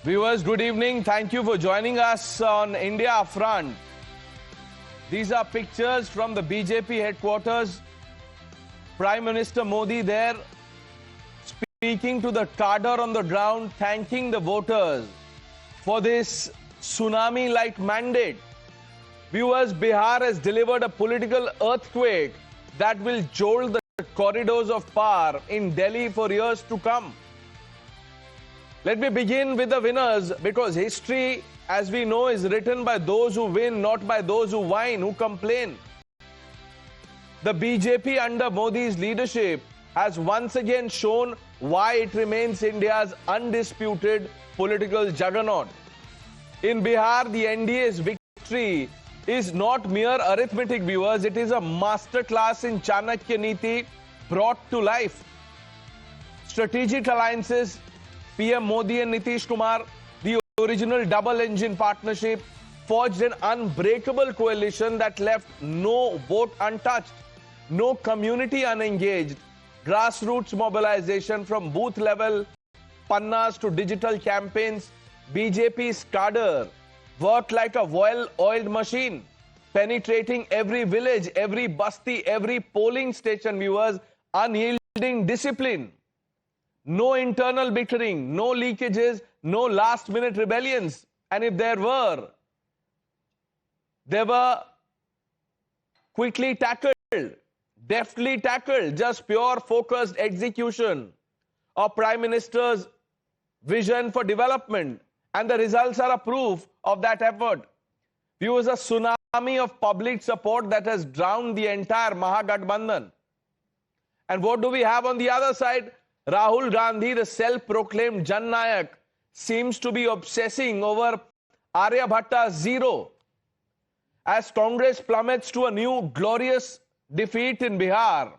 Viewers, good evening. Thank you for joining us on India Front. These are pictures from the BJP headquarters. Prime Minister Modi there speaking to the cadre on the ground, thanking the voters for this tsunami-like mandate. Viewers, Bihar has delivered a political earthquake that will jolt the corridors of power in Delhi for years to come. Let me begin with the winners, because history, as we know, is written by those who win, not by those who whine, who complain. The BJP under Modi's leadership has once again shown why it remains India's undisputed political juggernaut. In Bihar, the NDA's victory is not mere arithmetic, viewers. It is a masterclass in Chanakya Niti brought to life. Strategic alliances, PM Modi and Nitish Kumar, the original double-engine partnership, forged an unbreakable coalition that left no vote untouched, no community unengaged. Grassroots mobilization from booth level, pannas to digital campaigns, BJP's cadre worked like a well-oiled machine, penetrating every village, every basti, every polling station, viewers, unyielding discipline. No internal bickering, no leakages, no last-minute rebellions. And if there were, they were quickly tackled, deftly tackled, just pure focused execution of Prime Minister's vision for development. And the results are a proof of that effort. Viewers, a tsunami of public support that has drowned the entire Mahagathbandhan. And what do we have on the other side? Rahul Gandhi, the self-proclaimed Jan Nayak, seems to be obsessing over Aryabhatta Zero as Congress plummets to a new glorious defeat in Bihar.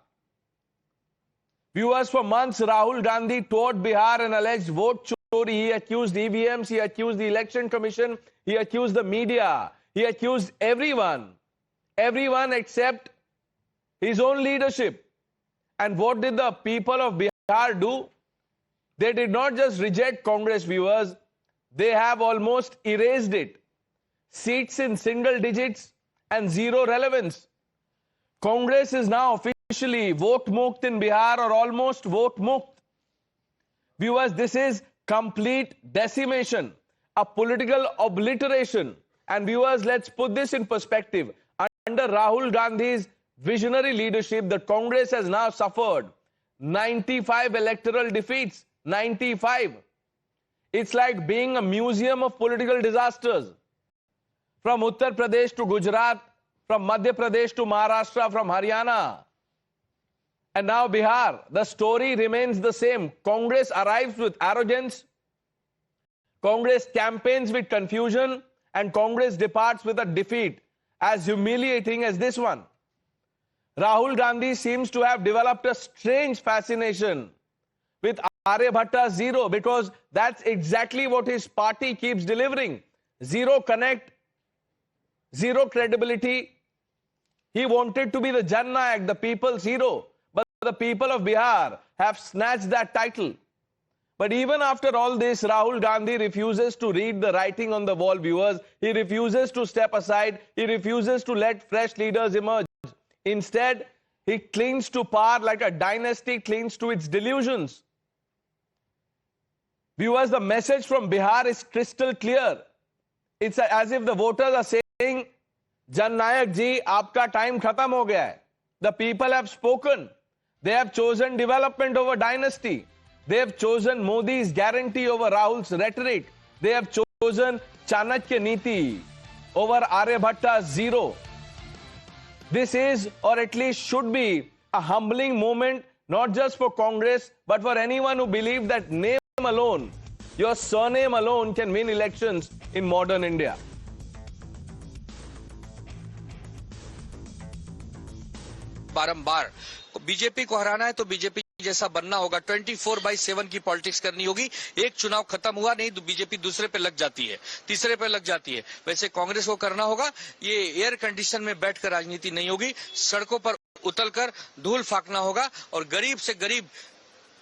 Viewers, for months, Rahul Gandhi toured Bihar and alleged vote chori. He accused EVMs, he accused the Election Commission, he accused the media, he accused everyone except his own leadership. And what did the people of Bihar do? They did not just reject Congress, viewers, they have almost erased it. Seats in single digits and zero relevance. Congress is now officially vote mukt in Bihar, or almost vote mukt. Viewers, this is complete decimation, a political obliteration. And viewers, let's put this in perspective. Under Rahul Gandhi's visionary leadership, the Congress has now suffered 95 electoral defeats. 95. It's like being a museum of political disasters. From Uttar Pradesh to Gujarat, from Madhya Pradesh to Maharashtra, from Haryana. And now Bihar. The story remains the same. Congress arrives with arrogance, Congress campaigns with confusion, and Congress departs with a defeat as humiliating as this one. Rahul Gandhi seems to have developed a strange fascination with Aryabhatta Zero, because that's exactly what his party keeps delivering. Zero connect, zero credibility. He wanted to be the Jan Nayak, the people's hero. But the people of Bihar have snatched that title. But even after all this, Rahul Gandhi refuses to read the writing on the wall, viewers. He refuses to step aside. He refuses to let fresh leaders emerge. Instead, he clings to power like a dynasty clings to its delusions. Viewers, the message from Bihar is crystal clear. It's as if the voters are saying, Jan Nayak ji, aapka time khatam ho gaya hai. The people have spoken. They have chosen development over dynasty. They have chosen Modi's guarantee over Rahul's rhetoric. They have chosen Chanakya Niti over Aryabhatta Zero. This is, or at least should be, a humbling moment, not just for Congress, but for anyone who believes that name alone, your surname alone, can win elections in modern India. बारंबार BJP को हराना है तो BJP जैसा बनना होगा। 24/7 की politics करनी होगी। एक चुनाव खत्म हुआ नहीं तो बीजेपी दूसरे पे लग जाती है, तीसरे पे लग जाती है। वैसे कांग्रेस को करना होगा। ये एयर कंडीशन में बैठकर राजनीति नहीं होगी, सड़कों पर उतरकर धूल फाकना होगा और गरीब से गरीब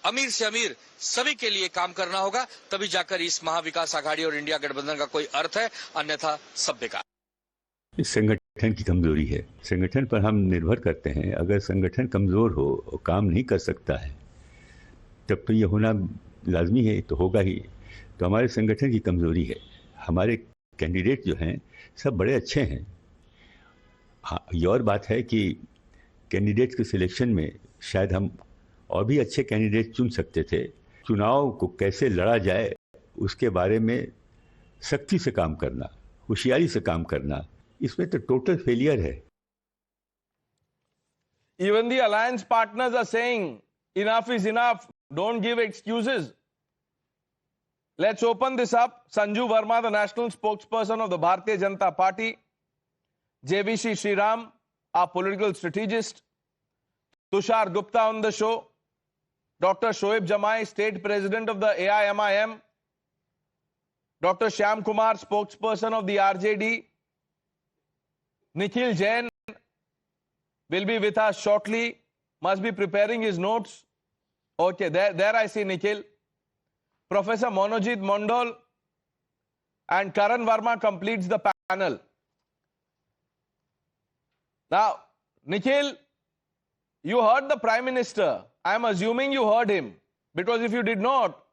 अमीर से अमीर सभी के लिए काम करना होगा, तभी जाकर इस महाविकास आघाड़ी और इंडिया गठबंधन का कोई अर्थ है, अन्यथा सब बेकार। इस संगठन की कमजोरी है, संगठन पर हम निर्भर करते हैं। अगर संगठन कमजोर हो और काम नहीं कर सकता है तब तो ये होना लाजमी है, तो होगा ही। तो हमारे संगठन की कमजोरी है। हमारे कैंडिडेट जो हैं सब बड़े अच्छे हैं। हाँ, ये और बात है कि कैंडिडेट के सिलेक्शन में शायद हम और भी अच्छे कैंडिडेट चुन सकते थे। चुनाव को कैसे लड़ा जाए उसके बारे में सख्ती से काम करना, होशियारी से काम करना, इसमें तो टोटल फेलियर है। Even the alliance partners are saying enough is enough. Don't give excuses. Let's open this up. Sanju Verma, the national spokesperson of the Bharatiya Janata Party. JVC Sriram, our political strategist. Tushar Gupta on the show. Dr. Shoaib Jamai, state president of the AIMIM. Dr. Shyam Kumar, spokesperson of the RJD. Nikhil Jain will be with us shortly. Must be preparing his notes. Okay, there I see Nikhil. Professor Monojit Mondol and Karan Verma completes the panel. Now, Nikhil, you heard the Prime Minister. I am assuming you heard him, because if you did not,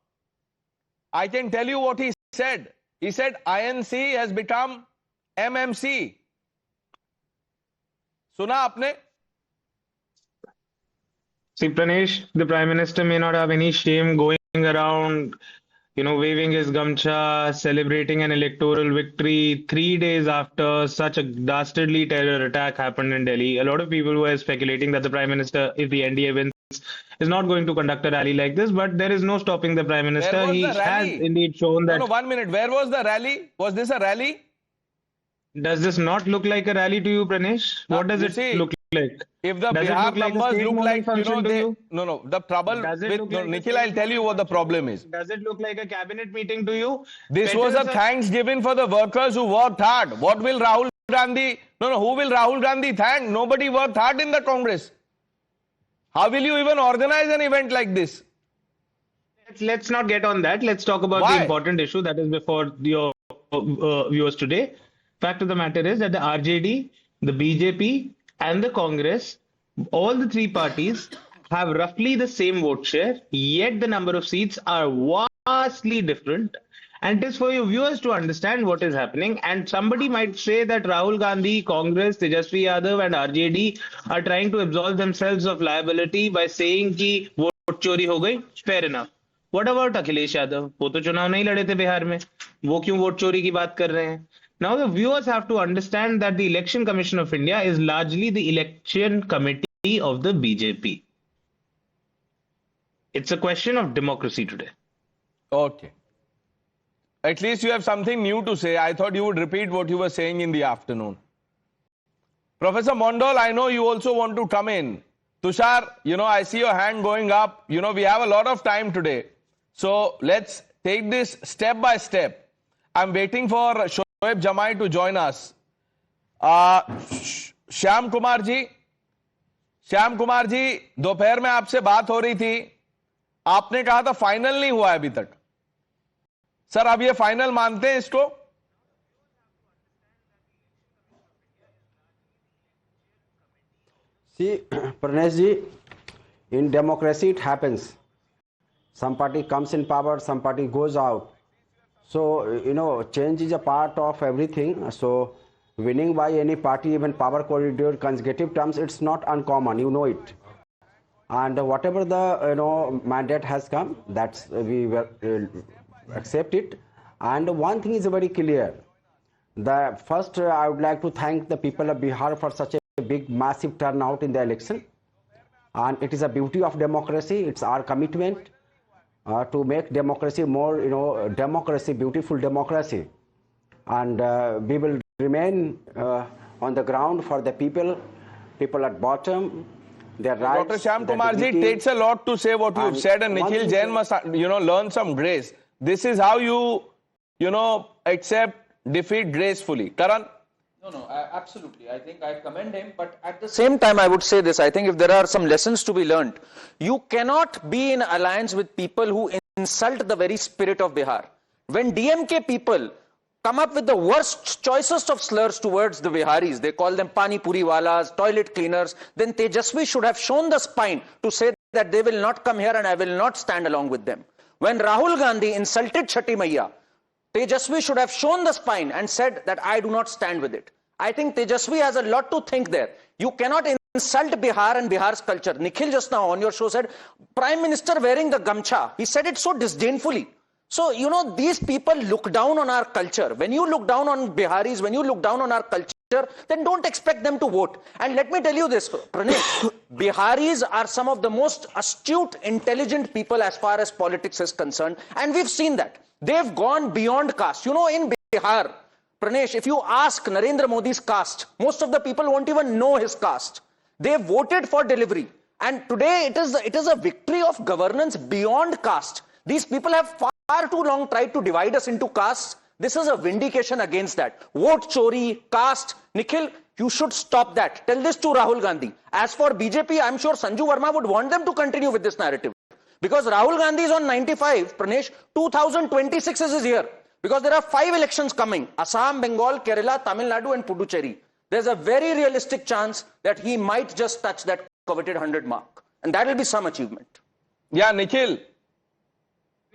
I can tell you what he said. He said INC has become MMC. सुना आपने? See, Pranesh, the Prime Minister may not have any shame going around, waving his gamcha, celebrating an electoral victory 3 days after such a dastardly terror attack happened in Delhi. A lot of people were speculating that the Prime Minister, if the NDA wins, is not going to conduct a rally like this, but there is no stopping the Prime Minister. He has indeed shown that. No, 1 minute. Where was the rally? Was this a rally? Does this not look like a rally to you, Pranesh? What does it look like? If the Does Bihar numbers look like, no, the trouble with, Nikhil, I'll tell you what the problem is. Does it look like a cabinet meeting to you? This was a Thanksgiving for the workers who worked hard. What will Rahul Gandhi, who will Rahul Gandhi thank? Nobody worked hard in the Congress. How will you even organize an event like this? Let's not get on that. Let's talk about the important issue that is before your viewers today. Fact of the matter is that the RJD, the BJP and the Congress, all the three parties have roughly the same vote share, yet the number of seats are vastly different. And it is for your viewers to understand what is happening. And somebody might say that Rahul Gandhi, Congress, Tejasvi Yadav and RJD are trying to absolve themselves of liability by saying कि vote चोरी हो गई. Fair enough. What about Akhilesh Yadav? वो तो चुनाव नहीं लड़े थे बिहार में. वो क्यों वोट चोरी की बात कर रहे हैं? Now the viewers have to understand that the Election Commission of India is largely the election committee of the BJP. It's a question of democracy today. Okay. At least you have something new to say. I thought you would repeat what you were saying in the afternoon. Professor Mondal, I know you also want to come in. Tushar, I see your hand going up. We have a lot of time today. So let's take this step by step. I'm waiting for Shoaib Jamai to join us. Shyam Kumar ji, दोपहर में आपसे बात हो रही थी. आपने कहा था फाइनल नहीं हुआ है अभी तक. सर, अब ये फाइनल मानते हैं इसको? See, Pranesh ji, in democracy it happens. Some party comes in power, some party goes out. So, change is a part of everything. So, winning by any party, even power corridor, consecutive terms, it's not uncommon, you know it. And whatever the mandate has come, that's we will accept it. And one thing is very clear. First, I would like to thank the people of Bihar for such a big, massive turnout in the election. And it is a beauty of democracy. It's our commitment to make democracy more, democracy, beautiful democracy. And we will remain on the ground for the people at bottom. Their rights. Dr. Shyam Kumar ji, it takes a lot to say what you've said, and Nikhil Jain must, learn some grace. This is how you, accept defeat gracefully. Karan, No, absolutely. I think I commend him, but at the same time, I would say this. I think if there are some lessons to be learned, you cannot be in alliance with people who insult the very spirit of Bihar. When DMK people come up with the worst, choicest of slurs towards the Biharis, they call them pani puri walas, toilet cleaners, then Tejasvi should have shown the spine to say that they will not come here and I will not stand along with them. When Rahul Gandhi insulted Chhati Maiya, Tejasvi should have shown the spine and said that I do not stand with it. I think Tejasvi has a lot to think there. You cannot insult Bihar and Bihar's culture. Nikhil just now on your show said, Prime Minister wearing the gamcha. He said it so disdainfully. So, you know, these people look down on our culture. When you look down on Biharis, when you look down on our culture, then don't expect them to vote. And let me tell you this, Pranesh, Biharis are some of the most astute, intelligent people as far as politics is concerned. And we've seen that. They've gone beyond caste. You know, in Bihar, Pranesh, if you ask Narendra Modi's caste, most of the people won't even know his caste. They voted for delivery. And today it is a victory of governance beyond caste. These people have far too long tried to divide us into castes. This is a vindication against that. Vote chori, caste. Nikhil, you should stop that. Tell this to Rahul Gandhi. As for BJP, I'm sure Sanju Verma would want them to continue with this narrative. Because Rahul Gandhi is on 95, Pranesh, 2026 is his year. Because there are 5 elections coming. Assam, Bengal, Kerala, Tamil Nadu and Puducherry. There's a very realistic chance that he might just touch that coveted 100 mark. And that will be some achievement. Yeah, Nikhil.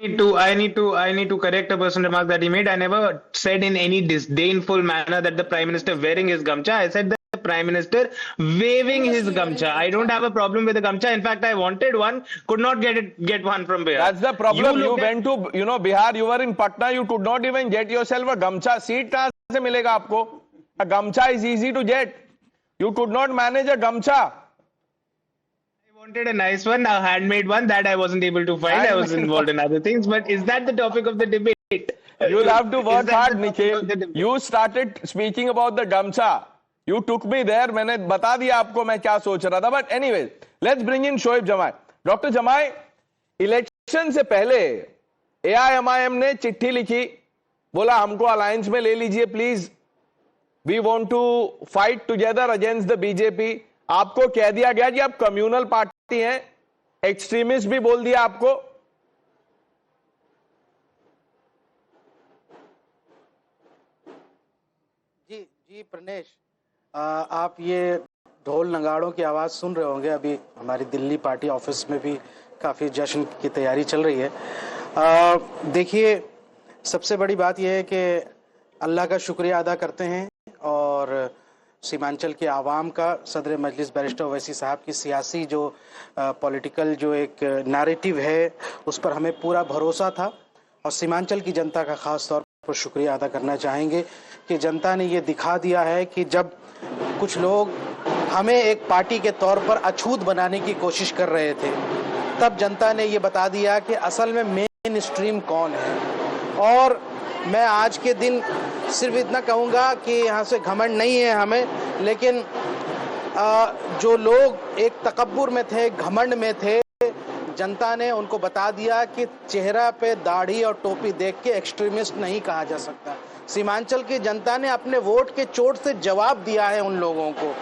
I need to correct a personal remark that he made. I never said in any disdainful manner that the Prime Minister wearing his gamcha. I said the Prime Minister waving his gamcha. I don't have a problem with the gamcha. In fact, I wanted one, could not get one from Bihar. That's the problem. You went to, Bihar, you were in Patna, you could not even get yourself a gamcha. Seat kahan se milega aapko? A gamcha is easy to get. You could not manage a gamcha. I wanted a nice one, a handmade one that I wasn't able to find. I was involved in other things. But is that the topic of the debate? You'll have to work hard, Nikhil. You started speaking about the gamcha. You took me there. मैंने बता दिया आपको मैं क्या सोच रहा था. But anyway, let's bring in Shoaib Jamai. Dr. Jamai, election से पहले AIMIM ने चिट्ठी लिखी, बोला हमको अलायंस में ले लीजिए please. We want to fight together against the BJP. आपको कह दिया गया कि आप कम्युनल पार्टी हैं, एक्सट्रीमिस्ट भी बोल दिया आपको. जी प्रणेश, आप ये ढोल नगाड़ों की आवाज़ सुन रहे होंगे. अभी हमारी दिल्ली पार्टी ऑफिस में भी काफ़ी जश्न की तैयारी चल रही है. देखिए, सबसे बड़ी बात यह है कि अल्लाह का शुक्रिया अदा करते हैं और सीमांचल के आवाम का, सदर मजलिस बैरिस्टर ओवैसी साहब की सियासी जो पॉलिटिकल जो एक नैरेटिव है उस पर हमें पूरा भरोसा था. और सीमांचल की जनता का ख़ास तौर पर शुक्रिया अदा करना चाहेंगे कि जनता ने ये दिखा दिया है कि जब कुछ लोग हमें एक पार्टी के तौर पर अछूत बनाने की कोशिश कर रहे थे, तब जनता ने ये बता दिया कि असल में मेन स्ट्रीम कौन है. और मैं आज के दिन सिर्फ इतना कहूँगा कि यहाँ से घमंड नहीं है हमें, लेकिन जो लोग एक तकब्बुर में थे, घमंड में थे, जनता ने उनको बता दिया कि चेहरा पे दाढ़ी और टोपी देख के एक्सट्रीमिस्ट नहीं कहा जा सकता. सीमांचल की जनता ने अपने वोट के चोट से जवाब दिया है उन लोगों को.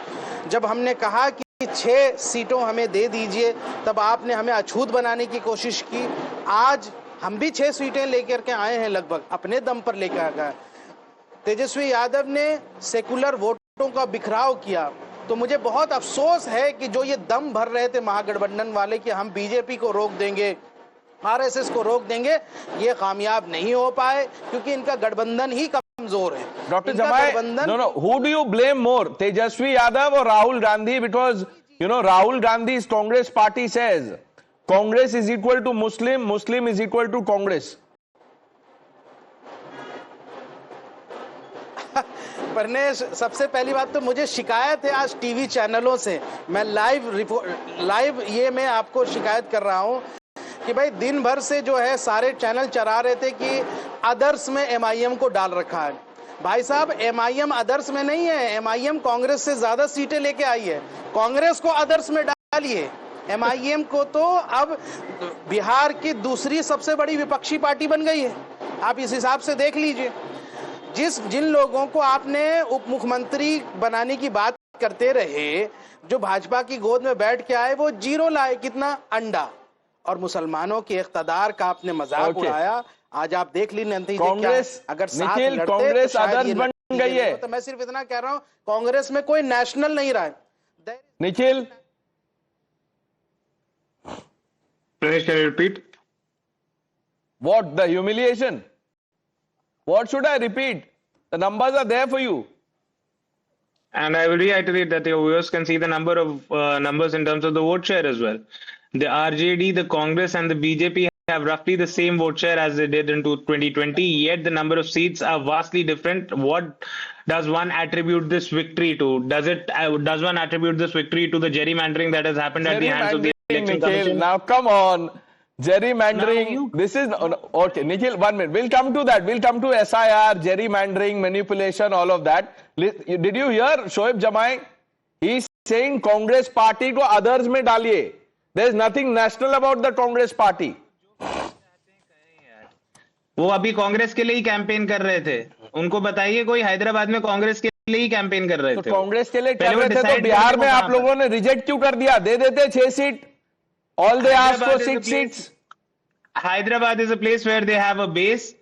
जब हमने कहा कि 6 सीटों हमें दे दीजिए, तब आपने हमें अछूत बनाने की कोशिश की. आज हम भी 6 सीटें लेकर के आए हैं, लगभग अपने दम पर लेकर आ गए. तेजस्वी यादव ने सेकुलर वोटों का बिखराव किया. तो मुझे बहुत अफसोस है कि जो ये दम भर रहे थे महागठबंधन वाले कि हम बीजेपी को रोक देंगे, आरएसएस को रोक देंगे, ये कामयाब नहीं हो पाए क्योंकि इनका गठबंधन ही कमजोर है. डॉक्टर जमाई, no, who do you blame more, Tejashwi Yadav or Rahul Gandhi? Because Rahul Gandhi's Congress party says Congress is equal to Muslim, Muslim is equal to Congress. परनेश, सबसे पहली बात तो मुझे शिकायत है आज टीवी चैनलों से. मैं लाइव ये मैं आपको शिकायत कर रहा हूँ कि भाई दिन भर से जो है सारे चैनल चला रहे थे कि अदर्स में एमआईएम को डाल रखा है. भाई साहब, एमआईएम अदर्स में नहीं है. एमआईएम कांग्रेस से ज्यादा सीटें लेके आई है. कांग्रेस को अदर्स में डालिए. एमआईएम को तो अब बिहार की दूसरी सबसे बड़ी विपक्षी पार्टी बन गई है. आप इस हिसाब से देख लीजिए. जिन लोगों को आपने उप मुख्यमंत्री बनाने की बात करते रहे, जो भाजपा की गोद में बैठ के आए, वो जीरो लाए, कितना अंडा। और मुसलमानों के इख्तदार का आपने मजाक उड़ाया। आज आप देख लीजिए नतीजे क्या है। अगर साथ लड़ते कांग्रेस तो शायद आदर्श ये बन गई है। तो मैं सिर्फ इतना कह रहा हूं, कांग्रेस में कोई नेशनल नहीं रहा है। Nikhil, Pranesh, can you repeat? what the humiliation? What should I repeat? The numbers are there for you. And I will reiterate that your viewers can see the number of numbers in terms of the vote share as well. The RJD, the Congress, and the BJP have roughly the same vote share as they did in 2020. Yet the number of seats are vastly different. What does one attribute this victory to? Does one attribute this victory to the gerrymandering that has happened at the hands of the election commission? Now come on. Gerrymandering. This is okay. Nikhil, 1 minute. We'll come to that. We'll come to SIR, gerrymandering, manipulation, all of that. Did you hear Shoaib Jamai? He's saying Congress party को others में डालिए. There's nothing national about the Congress party. वो अभी कांग्रेस के लिए ही campaign कर रहे थे. उनको बताइए कोई हैदराबाद में कांग्रेस के लिए ही कैंपेन कर रहे थे. तो कांग्रेस के लिए कर रहे थे तो बिहार में आप लोगों ने रिजेक्ट क्यों कर दिया? दे देते 6 seat. All they asked for 6 seats. Hyderabad is a place where they have a base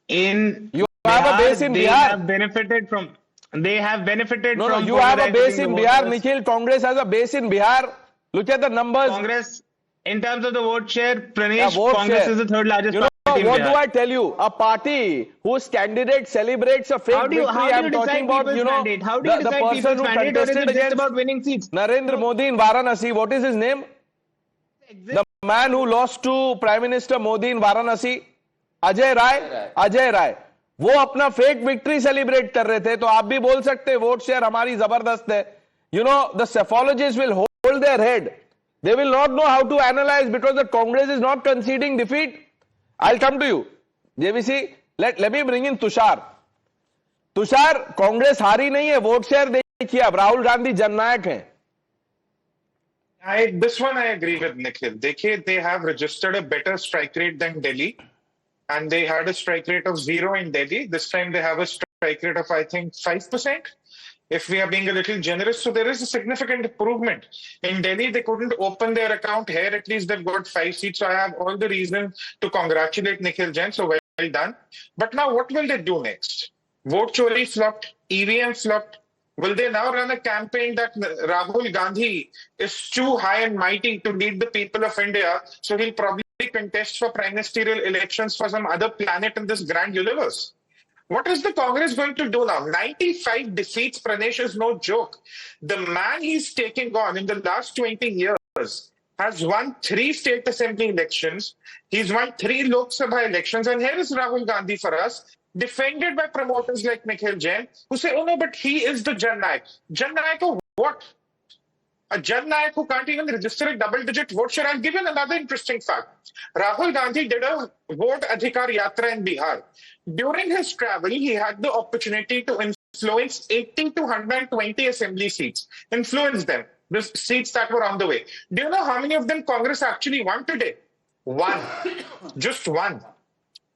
in. You have a base in Bihar. They have benefited from. They have benefited No, from. you have a base in Bihar, Nikhil. Congress has a base in Bihar. Look at the numbers. Congress, in terms of the vote share, Pranesh, Yeah, vote Congress share. is the third largest You know, party in what Bihar. do I tell you? A party whose candidate celebrates a fake victory. I'm talking about, you know, How do you the decide person people's who mandate, or is contested it just against about winning seats? Narendra Modi in Varanasi. What is his name? The man who lost to Prime Minister Modi in Varanasi. Ajay Rai. वो अपना fake victory celebrate कर रहे थे. तो आप भी बोल सकते हैं वोट शेयर हमारी जबरदस्त है. You know, the cephologists will hold their head. They will not know how to analyze because the Congress is not conceding defeat. I'll come to you. JVC, let me bring in Tushar. Tushar, Congress हारी नहीं है. Vote share देखिए, अब राहुल गांधी जननायक हैं. This one I agree with Nikhil. They have registered a better strike rate than Delhi, and they had a strike rate of 0 in Delhi. This time they have a strike rate of, I think, 5%, if we are being a little generous. So there is a significant improvement. In Delhi, they couldn't open their account. Here, at least they've got 5 seats. So I have all the reason to congratulate Nikhil Jain. So well done. But now what will they do next? Vote chori flopped, EVM flopped. Will they now run a campaign that Rahul Gandhi is too high and mighty to lead the people of India, so he'll probably contest for prime ministerial elections for some other planet in this grand universe? What is the Congress going to do now? 95 defeats, Pranesh, is no joke. The man he's taking on in the last 20 years has won 3 state assembly elections. He's won 3 Lok Sabha elections. And here is Rahul Gandhi for us, defended by promoters like Nikhil Jain, who say, oh no, but he is the Jannayak. Jannayak of what? A Jannayak who can't even register a double-digit vote share. I'll give you another interesting fact. Rahul Gandhi did a vote Adhikar Yatra in Bihar. During his travel, he had the opportunity to influence 80 to 120 assembly seats. Influence them, the seats that were on the way. Do you know how many of them Congress actually won today? 1. Just 1.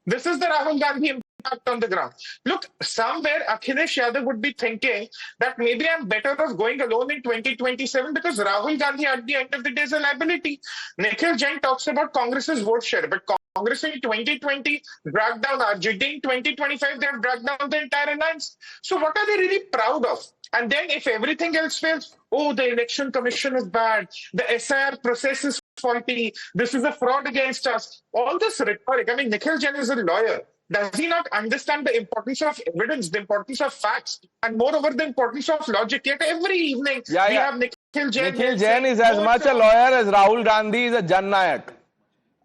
This is the Rahul Gandhi impact on the ground. Look, somewhere Akhilesh Yadav would be thinking that maybe I'm better off going alone in 2027 because Rahul Gandhi at the end of the day is a liability. Nikhil Jain talks about Congress's vote share, but Congress in 2020 dragged down RJD. In 2025, they have dragged down the entire alliance. So what are they really proud of? And then if everything else fails, oh, the election commission is bad, the SIR process is faulty, this is a fraud against us. All this rhetoric. I mean, Nikhil Jain is a lawyer. Does he not understand the importance of evidence, the importance of facts, and moreover, the importance of logic? Yet every evening, we have Nikhil Jain. Nikhil Jain is as much a lawyer as Rahul Gandhi is a Jannayak.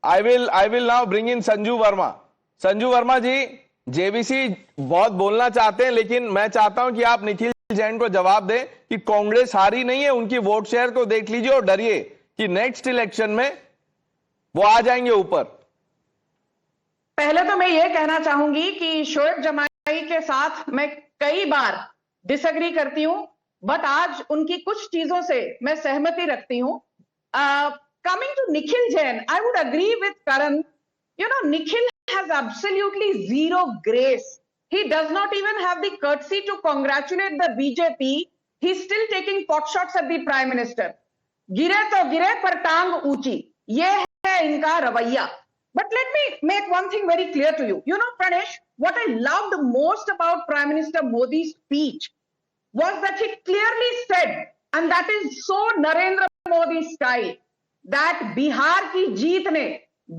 I will now bring in Sanju Verma. Sanju Verma ji, JVC बहुत बोलना चाहते हैं, लेकिन मैं चाहता हूं कि आप निखिल जैन को जवाब दें कि कांग्रेस हारी नहीं है. उनकी वोट शेयर को देख लीजिए और डरिए कि नेक्स्ट इलेक्शन में वो आ जाएंगे ऊपर. पहले तो मैं ये कहना चाहूंगी कि शोएब जमाई के साथ मैं कई बार डिसएग्री करती हूं, बट आज उनकी कुछ चीजों से मैं सहमति रखती हूं. Coming to Nikhil Jain, I would agree with Karan. You know, Nikhil has absolutely zero grace he does not even have the courtesy to congratulate the BJP. He's still taking pot shots at the Prime Minister. गिरे तो गिरे पर टांग ऊंची, ये है इनका रवैया. But let me make one thing very clear to you. You know, Pranesh, what I loved most about Prime Minister Modi's speech was that he clearly said, and that is so Narendra Modi style, that Bihar की जीत ने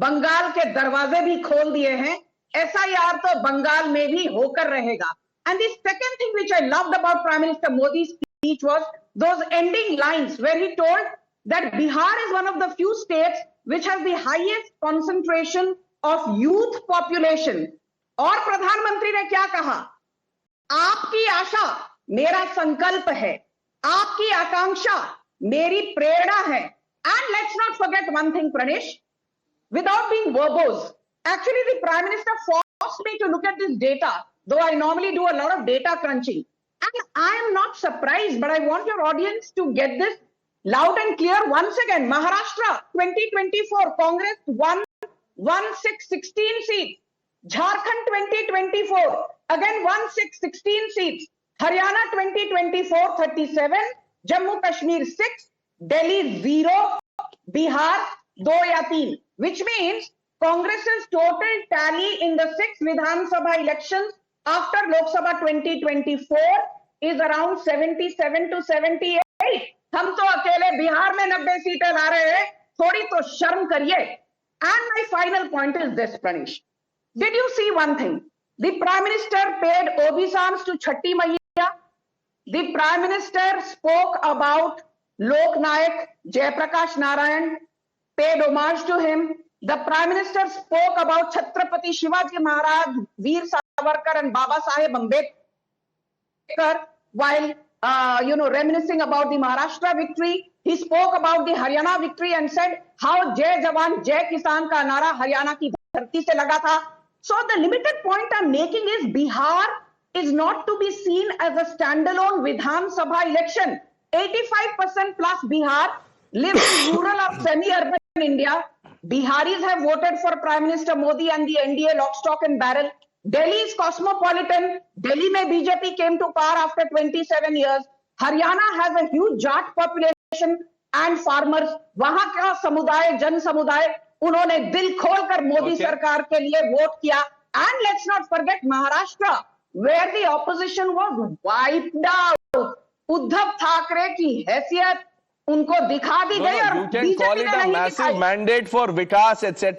बंगाल के दरवाजे भी खोल दिए हैं, SIR तो बंगाल में भी होकर रहेगा. And the second thing which I loved about Prime Minister Modi's speech was those ending lines where he told that Bihar is one of the few states which has the highest concentration of youth population. और प्रधानमंत्री ने क्या कहा? आपकी आशा मेरा संकल्प है, आपकी आकांक्षा मेरी प्रेरणा है. And let's not forget one thing, Pranesh, without being verbose, actually the Prime Minister forced me to look at this data, though I normally do a lot of data crunching. And I am not surprised, but I want your audience to get this loud and clear once again. Maharashtra 2024, Congress won 16 seats. Jharkhand 2024, again 16 seats. Haryana 2024, 37. Jammu Kashmir 6. Delhi 0. Bihar 2 ya 3. Which means Congress's total tally in the 6 Vidhan Sabha elections after Lok Sabha 2024 is around 77 to 78. हम तो अकेले बिहार में 90 सीटें ला रहे हैं, थोड़ी तो शर्म करिए. And my final point is this, Pranesh. Did you see one thing? The Prime Minister paid obeisance to Chhatti Maiya. The Prime Minister spoke about Lok Nayak Jayaprakash Narayan, paid homage to him. The Prime Minister spoke about Chhatrapati Shivaji Maharaj, Veer Savarkar and Baba Saheb Ambedkar while reminiscing about the Maharashtra victory. He spoke about the Haryana victory and said how Jai Jawan, Jai Kisan का नारा हरियाणा की धरती से लगा था. So the limited point I'm making is Bihar is not to be seen as a standalone Vidhan Sabha election. 85% plus Bihar live in rural or semi-urban India. Biharis have voted for Prime Minister Modi and the NDA lock, stock and barrel. Delhi is cosmopolitan. Delhi mein BJP came to power after 27 years. Haryana has a huge Jat population and farmers. वहां का समुदाय, जन समुदाय, उन्होंने दिल खोलकर मोदी सरकार के लिए वोट किया. And let's not forget Maharashtra, where the opposition was wiped out. Uddhav Thackeray की हैसियत उनको दिखा दी गई और you can call it a massive mandate for Vikas, etc.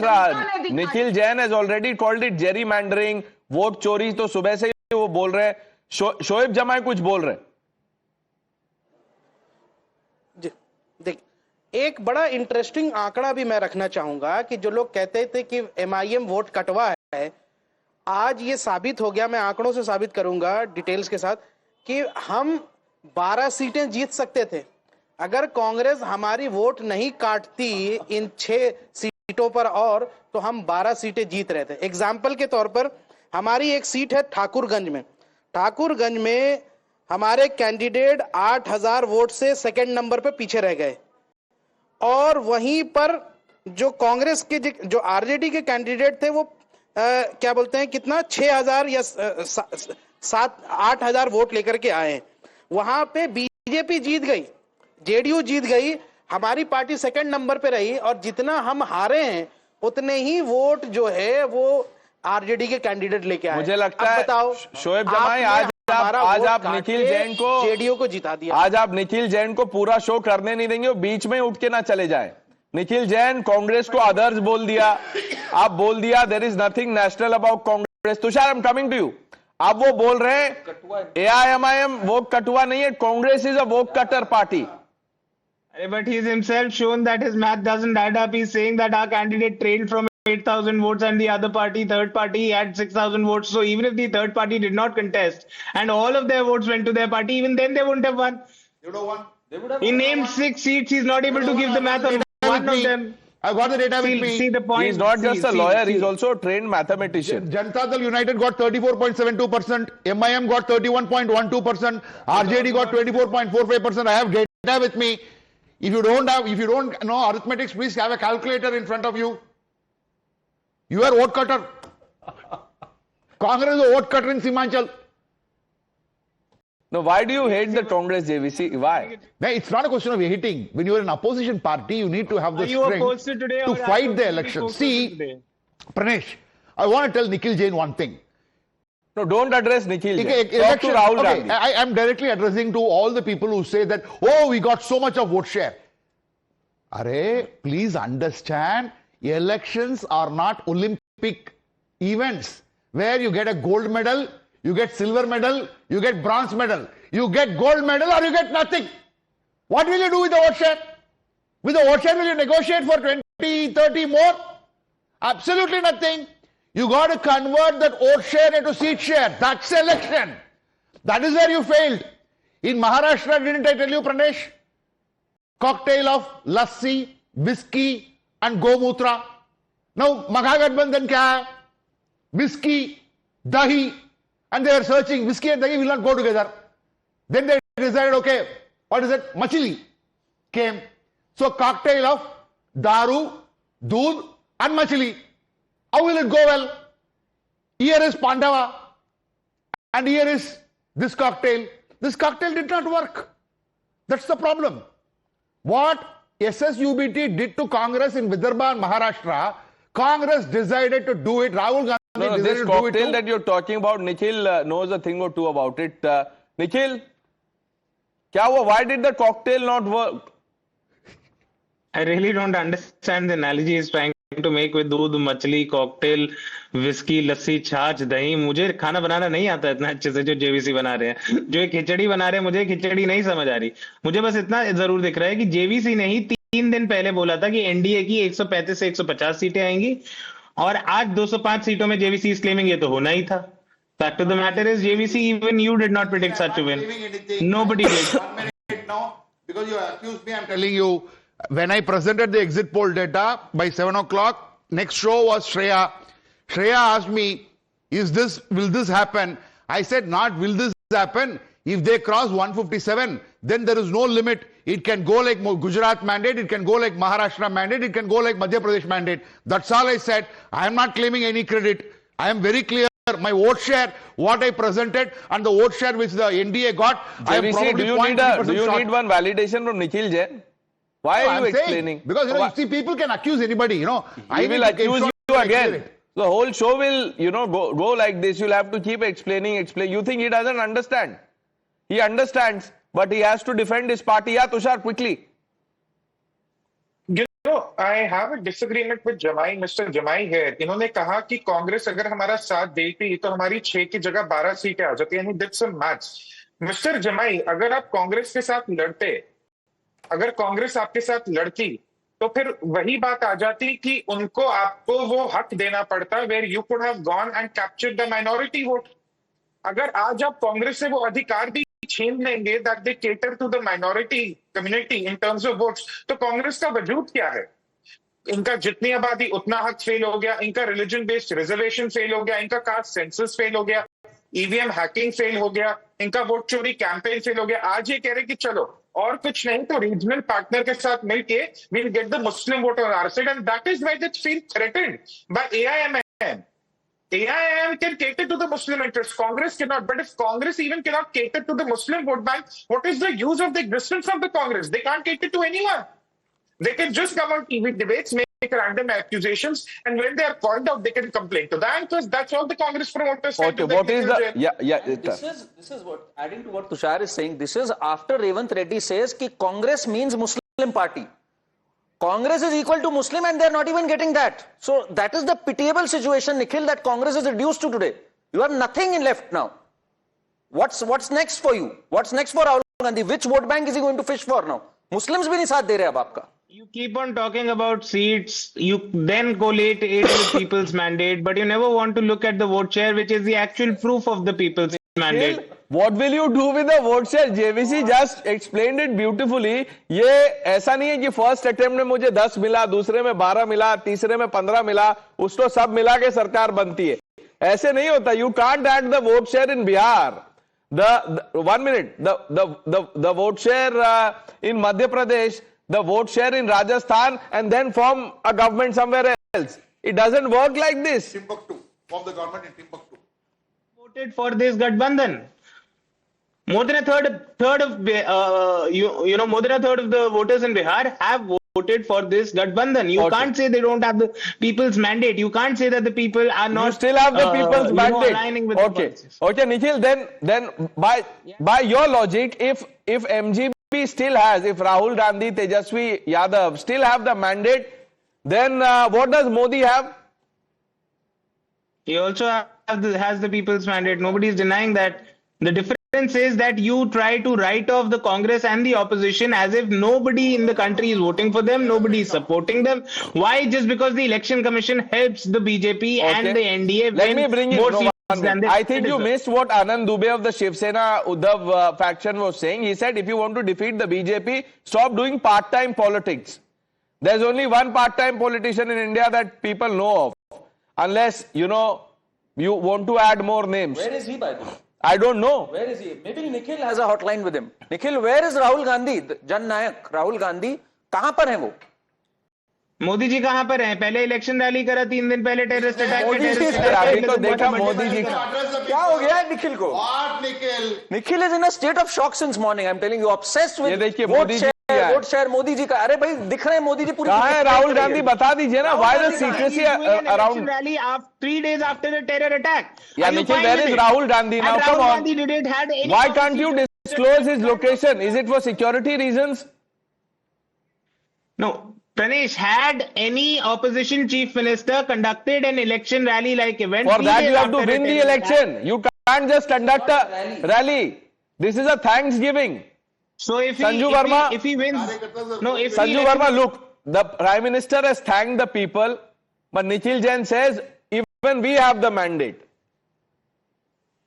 Nikhil Jain has already called it gerrymandering, vote चोरी. तो सुबह से ही वो बोल रहे हैं. शोएब जमाई कुछ बोल रहे हैं. देख, एक बड़ा इंटरेस्टिंग आंकड़ा भी मैं रखना चाहूंगा कि जो लोग कहते थे कि MIM वोट कटवा है, आज ये साबित हो गया. मैं आंकड़ों से साबित करूंगा डिटेल्स के साथ कि हम 12 सीटें जीत सकते थे अगर कांग्रेस हमारी वोट नहीं काटती इन 6 सीटों पर, और तो हम 12 सीटें जीत रहे थे. एग्जाम्पल के तौर पर हमारी एक सीट है ठाकुरगंज में. ठाकुरगंज में हमारे कैंडिडेट 8000 वोट से सेकंड नंबर पे पीछे रह गए, और वहीं पर जो कांग्रेस के जो आरजेडी के कैंडिडेट थे वो क्या बोलते हैं कितना 6000 या 8000 वोट लेकर के आए. वहां पे बीजेपी जीत गई, जेडीयू जीत गई, हमारी पार्टी सेकंड नंबर पे रही, और जितना हम हारे हैं उतने ही वोट जो है वो आरजेडी के कैंडिडेट लेके आए. मुझे लगता है बताओ शोएब जमाई, आज आप निखिल जैन को, जेडीयू को जिता दिया. आज आप निखिल जैन को पूरा शो करने नहीं देंगे, बीच में उठ के ना चले जाए. निखिल जैन कांग्रेस को अदर्स बोल दिया, आप बोल दिया there is nothing national about Congress. Tushar, I am coming to you. आप वो बोल रहे हैं AIMIM वोट कटुआ नहीं है, Congress is a vote cutter party. But he's himself shown that his math doesn't add up. He's saying that our candidate trailed from 8,000 votes and the other party, third party, had 6,000 votes. So even if the third party did not contest and all of their votes went to their party, even then they wouldn't have won. They would have won. They would have He named 6 seats. He's not able to give the math on one of them. I've got the data with me. See the point. He's not just a lawyer, he's also a trained mathematician. Janata Dal United got 34.72%, MIM got 31.12%, RJD got 24.45%. I have data with me. If you don't know arithmetics, please have a calculator in front of you. You are vote cutter. Congress is a vote cutter in Simhanchal. No, why do you hate the Congress, JVC? Why? No, it's not a question of hating. When you are an opposition party, you need to have the Are you opposed strength to today to or are fight you the fully election. focused See, today? Pranesh, I want to tell Nikhil Jain one thing. No, don't address Nikhil. Jain. Talk to Election, Rahul okay, Gandhi. I am directly addressing to all the people who say that, oh, we got so much of vote share. Arey, please understand, elections are not Olympic events where you get a gold medal, you get silver medal, you get bronze medal. You get gold medal or you get nothing. What will you do with the vote share? With the vote share, will you negotiate for 20, 30 more? Absolutely nothing. You got to convert that vote share into seat share. That's election. That is where you failed. In Maharashtra, didn't I tell you, Pranesh? Cocktail of lassi, whiskey and gomutra. Now, Maghagathbandhan kya hai? Whiskey, dahi. And they were searching. Whiskey and dahi will not go together. Then they decided, okay, what is it? Machili came. So, cocktail of daru, doodh and machili. How will it go well? Here is Pandava and here is this cocktail. This cocktail did not work. That's the problem. What SSUBT did to Congress in Vidarbha and Maharashtra, Congress decided to do it. Rahul Gandhi No, decided this to do it cocktail too. that you're talking about, Nikhil knows a thing or two about it. Nikhil, kya hua? Why did the cocktail not work? I really don't understand the analogy he's trying to make with दूध मछली cocktail whisky लस्सी छाछ दही. मुझे खाना बनाना नहीं आता इतना अच्छे से जो जेवीसी बना रहे हैं. जो ये खिचड़ी बना रहे हैं मुझे खिचड़ी नहीं समझ आ रही. मुझे बस इतना जरूर दिख रहा है कि जेवीसी ने ही 3 दिन पहले बोला था कि एनडीए की 135 से 150 सीटें आएंगी और आज 205 सीटों में जेवीसी इज क्लेमिंग ये तो होना ही था. Fact of the matter is JVC, even you did not predict such a win. Nobody did. 1 minute now, because you accused me, I'm telling you, when I presented the exit poll data by 7 o'clock, next show was Shreya. Shreya asked me, will this happen? I said, not will this happen. If they cross 157, then there is no limit. It can go like Gujarat mandate, it can go like Maharashtra mandate, it can go like Madhya Pradesh mandate. That's all I said. I am not claiming any credit. I am very clear. My vote share, what I presented, and the vote share which the NDA got, I am JVC, probably do you short. need one validation from Nikhil Jain? Why No, are you I'm saying, explaining? because you see, people can accuse anybody, He I will need to accuse ensure you I clear again. it. The whole show will, go like this. You'll have to keep explaining. You think he doesn't understand? He understands, but he has to defend his party. Yeah, Tushar, quickly. I have a disagreement with Jamai, Mr. Jamai here. इन्होंने कहा कि कांग्रेस अगर हमारा साथ देती तो हमारी 6 की जगह 12 सीटें आ जाती. And he did some maths. Mr. Jamai, अगर आप कांग्रेस के साथ लड़ते, अगर कांग्रेस आपके साथ लड़ती, तो फिर वही बात आ जाती कि उनको आपको वो हक देना पड़ता where you could have gone and captured the minority vote. अगर आज आप कांग्रेस से वो अधिकार भी छीन लेंगे that they cater to the minority community in terms of votes, तो कांग्रेस का वजूद क्या है? इनका जितनी आबादी उतना हक फेल हो गया, इनका रिलीजन बेस्ड रिजर्वेशन फेल हो गया, इनका कास्ट सेंसस फेल हो गया, ईवीएम हैकिंग फेल हो गया, इनका वोट चोरी कैंपेन फेल हो गया. आज ये कह रहे कि चलो और कुछ नहीं तो रीजनल पार्टनर के साथ मिलके we'll get the Muslim vote on our side, and that is why they feel threatened by AIMM. AIM can cater to the Muslim interest. Congress cannot. But if Congress even cannot cater to the Muslim vote bank, what is the use of the existence of the Congress? They can't cater to anyone. They can just come on TV debates, make random accusations, and when they are called out, they can complain to the anchors. That's all the Congress promoters can do. What is the... This is what, adding to what Tushar is saying, this is after Revanth Reddy says that Congress means Muslim party. Congress is equal to Muslim and they are not even getting that. So that is the pitiable situation, Nikhil, that Congress is reduced to today. You have nothing left now. What's next for you? What's next for Rahul Gandhi? Which vote bank is he going to fish for now? Muslims bhi nahi saath de rahe ab aapka. You keep on talking about seats, you then collate it with people's mandate, but you never want to look at the vote share, which is the actual proof of the people's mandate. What will you do with the vote share? JVC just explained it beautifully. ये ऐसा नहीं है कि first attempt में मुझे 10 मिला, दूसरे में 12 मिला, तीसरे में 15 मिला, उसको सब मिला के सरकार बनती है. ऐसे नहीं होता. You can't add the vote share in Bihar. The 1 minute. The vote share in Madhya Pradesh, the vote share in Rajasthan, and then form a government somewhere else. It doesn't work like this. Timbuktu, form the government in Timbuktu. voted for this Gathbandhan. More than a third of more than a third of the voters in Bihar have voted for this Gathbandhan. You can't say they don't have the people's mandate. You can't say that the people are not. You still have the people's mandate. Aligning with Okay, Nikhil. Then by your logic, if MGP still has, if Rahul Gandhi, Tejasvi Yadav still have the mandate, then what does Modi have? He also has the people's mandate. Nobody is denying that. The difference is that you try to write off the Congress and the opposition as if nobody in the country is voting for them, nobody is supporting them. Why? Just because the Election Commission helps the BJP and the NDA Let me bring more it. seats than they I think you deserve. missed what Anand Dubey of the Shiv Sena Uddhav faction was saying. He said if you want to defeat the BJP, stop doing part-time politics. There's only one part-time politician in India that people know of. Unless, you want to add more names. Where is he, by the way? I don't know. Where is he? Maybe Nikhil has a hotline with him. Nikhil, where is Rahul Gandhi? Jan Nayak, Rahul Gandhi, कहाँ पर हैं वो? मोदी जी कहाँ पर हैं? पहले election rally करा 3 दिन पहले टेररिस्ट अटैक अभी तो देखा मोदी जी क्या हो गया है निखिल को? Nikhil is in a state of shock since morning. I'm telling you, obsessed with ये देखिए मोदी जी vote share मोदी जी का. अरे भाई दिख रहे हैं मोदी जी पूरी. कहाँ है राहुल गांधी? बता दीजिए ना. Why the secrecy around rally 3 days after the terror attack? Yeah, Nikhil, where is Rahul Gandhi now? Come on. Why can't you disclose his location? Is it for security reasons? No. Pranesh, had any opposition chief minister conducted an election rally like event? For that you have to win the election. You can't just conduct a rally. This is a Thanksgiving. So if Sanju he wins, Sanju Verma, look, the Prime Minister has thanked the people, but Nikhil Jain says even we have the mandate.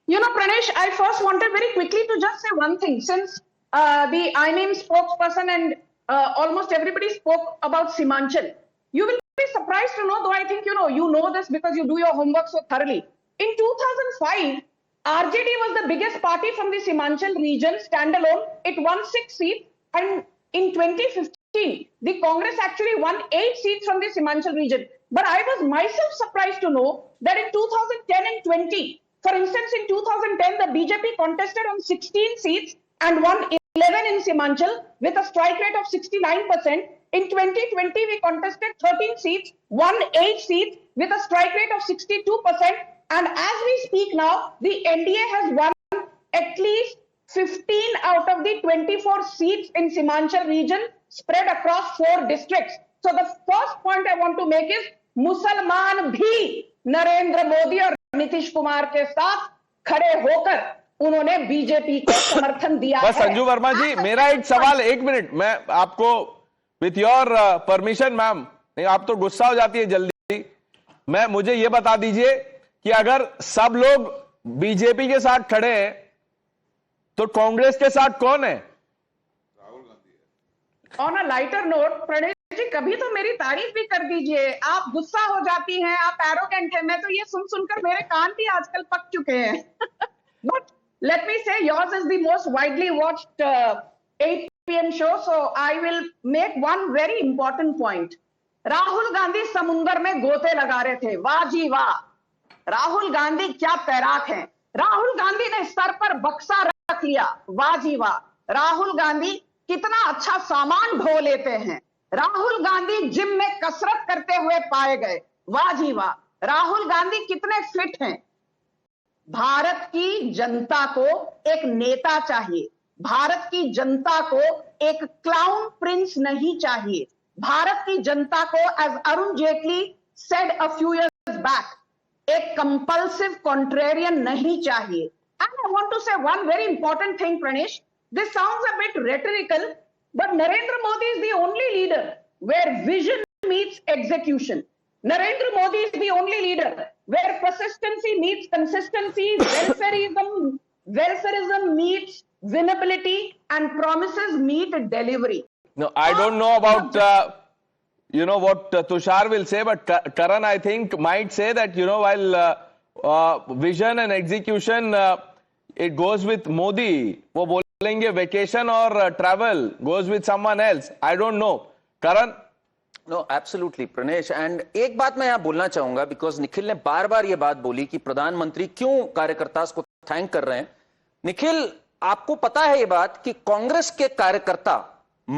Pranesh, I first wanted very quickly to just say one thing. Since the INEM spokesperson and almost everybody spoke about Simanchal, you will be surprised to know, though I think you know this because you do your homework so thoroughly. In 2005, RJD was the biggest party from the Simanchal region, standalone. It won 6 seats, and in 2015, the Congress actually won 8 seats from the Simanchal region. But I was myself surprised to know that in 2010 and 20, for instance, in 2010, the BJP contested on 16 seats and won 11 in Simanchal with a strike rate of 69%. In 2020, we contested 13 seats, won 8 seats with a strike rate of 62%. And as we speak now, the NDA has won at least 15 out of the 24 seats in Simanchal region spread across 4 districts. So the first point I want to make is मुसलमान भी नरेंद्र मोदी और नीतीश कुमार के साथ खड़े होकर उन्होंने BJP को समर्थन दिया है। बस संजू वर्मा जी, मेरा एक सवाल, 1 मिनट, मैं आपको विथ योर परमिशन मैम, नहीं आप तो गुस्सा हो जाती है जल्दी, मुझे ये बता दीजिए कि अगर सब लोग बीजेपी के साथ खड़े हैं तो कांग्रेस के साथ कौन है? राहुल गांधी है। On a lighter note, Pranesh ji कभी तो मेरी तारीफ भी कर दीजिए। आप गुस्सा हो जाती हैं, आप एरोगेंट हैं, मैं तो ये सुनकर मेरे कान भी आजकल पक चुके हैं। बट लेट मी से yours is the most widely watched 8 PM show, so I will make one very important point. Rahul Gandhi समुंदर में गोते लगा रहे थे, वाह जी वाह, राहुल गांधी क्या तैराक हैं। राहुल गांधी ने सर पर बक्सा रख लिया, वाह जी वाह। राहुल गांधी कितना अच्छा सामान ढो लेते हैं। राहुल गांधी जिम में कसरत करते हुए पाए गए, वाह जी वाह। राहुल गांधी कितने फिट हैं। भारत की जनता को एक नेता चाहिए, भारत की जनता को एक क्लाउन प्रिंस नहीं चाहिए। भारत की जनता को, as Arun Jaitley said a few years back, एक कंपल्सिव कॉन्ट्रेरियन नहीं चाहिए। And I want to say one very important thing Pranesh, this sounds a bit rhetorical, but Narendra Modi is the only leader where vision meets execution. Narendra Modi is the only leader where persistency meets consistency, welfareism meets winnability, and promises meet delivery. No, I don't know about what Tushar will say, but Karan I think might say that while vision and execution it goes with Modi, वो बोलेंगे vacation or travel goes with someone else. I don't know. Karan? No absolutely Pranesh, and एक बात मैं यहां बोलना चाहूंगा, because Nikhil ने बार बार यह बात बोली कि प्रधानमंत्री क्यों कार्यकर्ता को थैंक कर रहे हैं। निखिल, आपको पता है ये बात कि कांग्रेस के कार्यकर्ता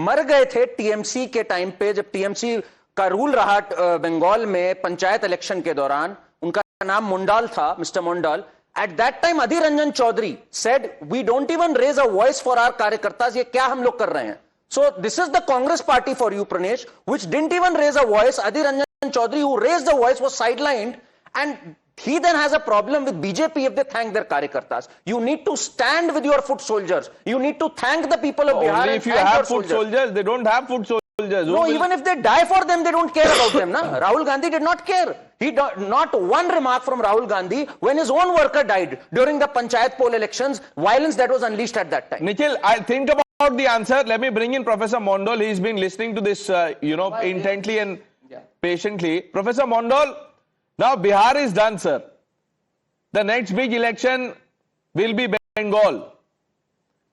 मर गए थे टीएमसी के टाइम पे, जब टीएमसी का रूल रहा बंगाल में पंचायत इलेक्शन के दौरान। उनका नाम मुंडाल था, mister Mundal. At that time Adhir Ranjan Chowdhury said we don't even raise a voice for our कार्यकर्तास। ये क्या हम लोग कर रहे हैं? So this is the Congress party for you, Pranesh, which didn't even raise a voice. Adhir Ranjan Chaudhary, who raised the voice, was sidelined, and he then has a problem with BJP if they thank their karyakartas. You need to stand with your foot soldiers. You need to thank the people of Bihar. Only if you have foot soldiers, they don't have foot soldiers. No, even if they die for them, they don't care about them. Na? Rahul Gandhi did not care. Not one remark from Rahul Gandhi when his own worker died during the Panchayat poll elections, violence that was unleashed at that time. Nikhil, I'll think about the answer. Let me bring in Professor Mondal. He's been listening to this, intently and patiently. Professor Mondal, now Bihar is done, sir. The next big election will be Bengal.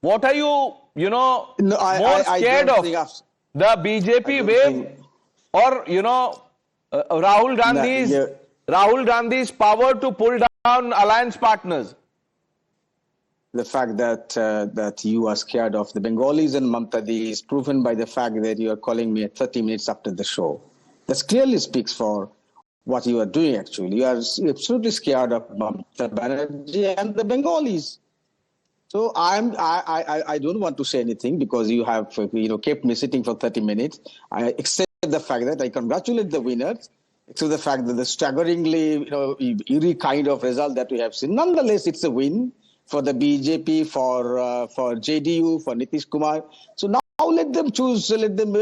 What are you, more scared of? The BJP wave or, Rahul Gandhi's power to pull down alliance partners? The fact that you are scared of the Bengalis and Mamtadi is proven by the fact that you are calling me at 30 minutes after the show. This clearly speaks for what you are doing, actually. You are absolutely scared of Mamata Banerjee and the Bengalis. So I don't want to say anything because you have kept me sitting for 30 minutes. I accept the fact that I congratulate the winners, except the fact that the staggeringly eerie kind of result that we have seen. Nonetheless, it's a win for the BJP, for JDU, for Nitish Kumar. So now let them choose, let them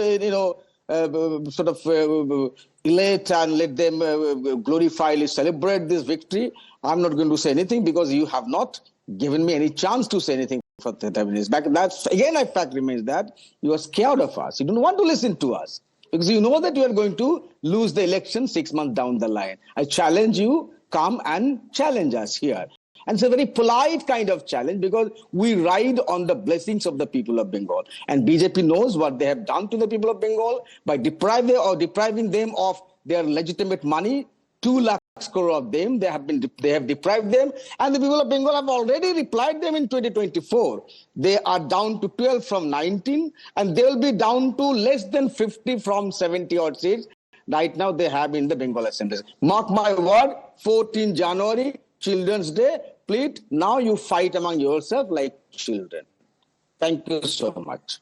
elate and let them glorifyly celebrate this victory. I'm not going to say anything because you have not given me any chance to say anything for 30 minutes back. That's again, a fact remains that you are scared of us. You don't want to listen to us because you know that you are going to lose the election 6 months down the line. I challenge you, come and challenge us here. And it's a very polite kind of challenge because we ride on the blessings of the people of Bengal. And BJP knows what they have done to the people of Bengal by depriving them of their legitimate money. 2 lakh crore of them, they have deprived them. And the people of Bengal have already replied them in 2024. They are down to 12 from 19, and they will be down to less than 50 from 70 odd seats. Right now they have in the Bengal Assembly. Mark my word, 14 January, Children's Day, please, now you fight among yourself like children. Thank you so much.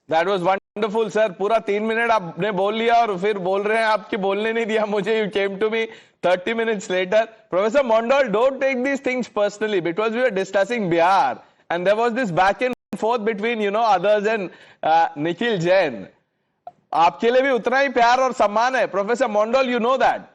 That was wonderful, sir. पूरा 3 minute आपने बोल लिया और फिर बोल रहे हैं आपकी बोलने नहीं दिया मुझे. You came to me 30 minutes later. Professor Mondal, don't take these things personally because we were discussing Bihar and there was this back and forth between, others and Nikhil Jain. आपके लिए भी उतना ही प्यार और सम्मान है. Professor Mondal, you know that.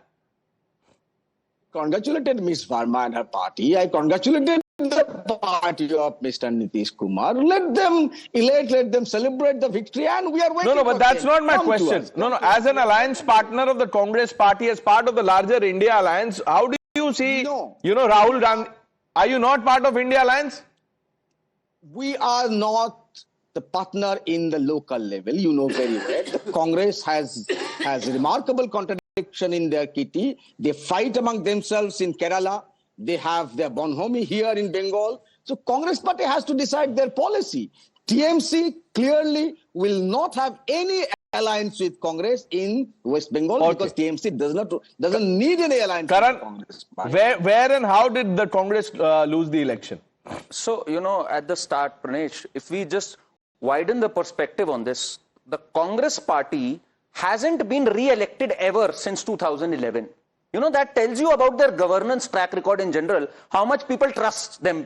Congratulated Ms. Verma and her party. I congratulated the party of Mr. Nitish Kumar. Let them elate, let them celebrate the victory, and we are waiting. No, but that's not my question. No. As an alliance partner of the Congress party, as part of the larger India alliance, how do you see, Rahul Gandhi? Are you not part of India alliance? We are not the partner in the local level. You know very well. The Congress has remarkable contradiction in their kitty. They fight among themselves in Kerala. They have their bonhomie here in Bengal. So Congress party has to decide their policy. TMC clearly will not have any alliance with Congress in West Bengal because TMC doesn't need any alliance with Congress. Where and how did the Congress lose the election? So, at the start, Pranesh, if we just widen the perspective on this, the Congress party hasn't been re-elected ever since 2011. That tells you about their governance track record in general, how much people trust them.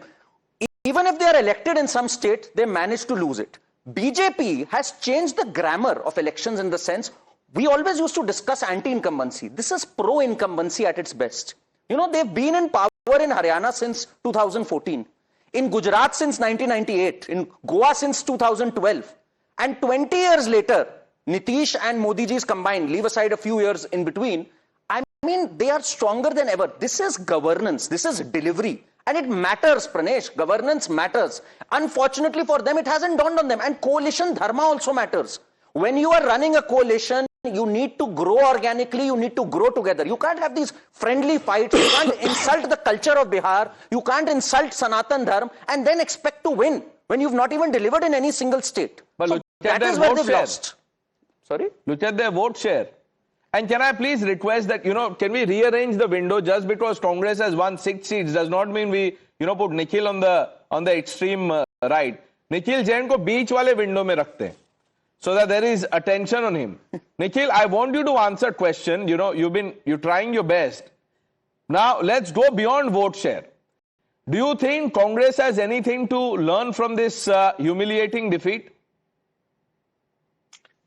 Even if they are elected in some state, they manage to lose it. BJP has changed the grammar of elections in the sense, we always used to discuss anti-incumbency. This is pro-incumbency at its best. They've been in power in Haryana since 2014, in Gujarat since 1998, in Goa since 2012. And 20 years later, Nitish and Modi ji's combined, leave aside a few years in between, they are stronger than ever. This is governance. This is delivery. And it matters, Pranesh. Governance matters. Unfortunately for them, it hasn't dawned on them. And coalition dharma also matters. When you are running a coalition, you need to grow organically, you need to grow together. You can't have these friendly fights, you can't insult the culture of Bihar, you can't insult Sanatan Dharma and then expect to win when you've not even delivered in any single state. But So look at that their is where vote they've share. lost. Sorry? Look at their vote share. And can I please request that, can we rearrange the window? Just because Congress has won 6 seats does not mean we, put Nikhil on the extreme right. Nikhil Jain ko beach wale window mein rakhte hain, so that there is attention on him. Nikhil, I want you to answer question. You're trying your best. Now, let's go beyond vote share. Do you think Congress has anything to learn from this humiliating defeat?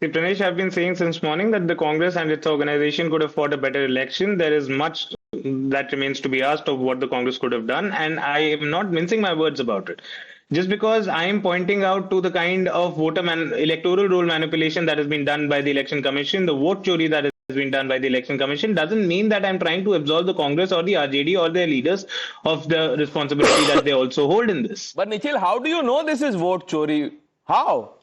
See, Pranesh, I've been saying since morning that the Congress and its organization could have fought a better election. There is much that remains to be asked of what the Congress could have done, and I am not mincing my words about it. Just because I am pointing out to the kind of electoral roll manipulation that has been done by the Election Commission, the vote chori that has been done by the Election Commission, doesn't mean that I'm trying to absolve the Congress or the RJD or their leaders of the responsibility that they also hold in this. But Nikhil, how do you know this is vote chori? How?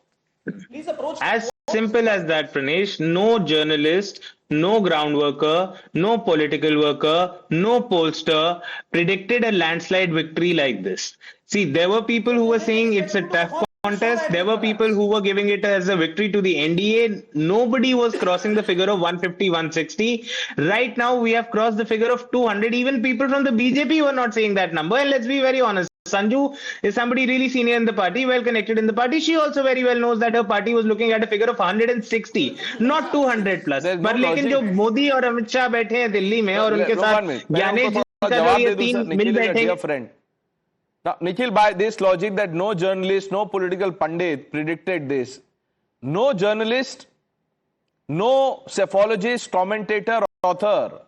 Please approach. As simple as that, Pranesh. No journalist, no ground worker, no political worker, no pollster predicted a landslide victory like this. See, there were people who were saying it's a tough contest. There were people who were giving it as a victory to the NDA. Nobody was crossing the figure of 150, 160. Right now, we have crossed the figure of 200. Even people from the BJP were not saying that number. And let's be very honest. Sanju is somebody really senior in the party, well connected in the party. She also very well knows that her party was looking at a figure of 160, not 200 plus. But लेकिन जो मोदी और अमित शाह बैठे हैं दिल्ली में और उनके साथ ज्ञानेश जी का ये तीन मिल बैठे. Now, Nikhil, by this logic that no journalist, no political pundit predicted this, no journalist, no cephalogist, commentator, author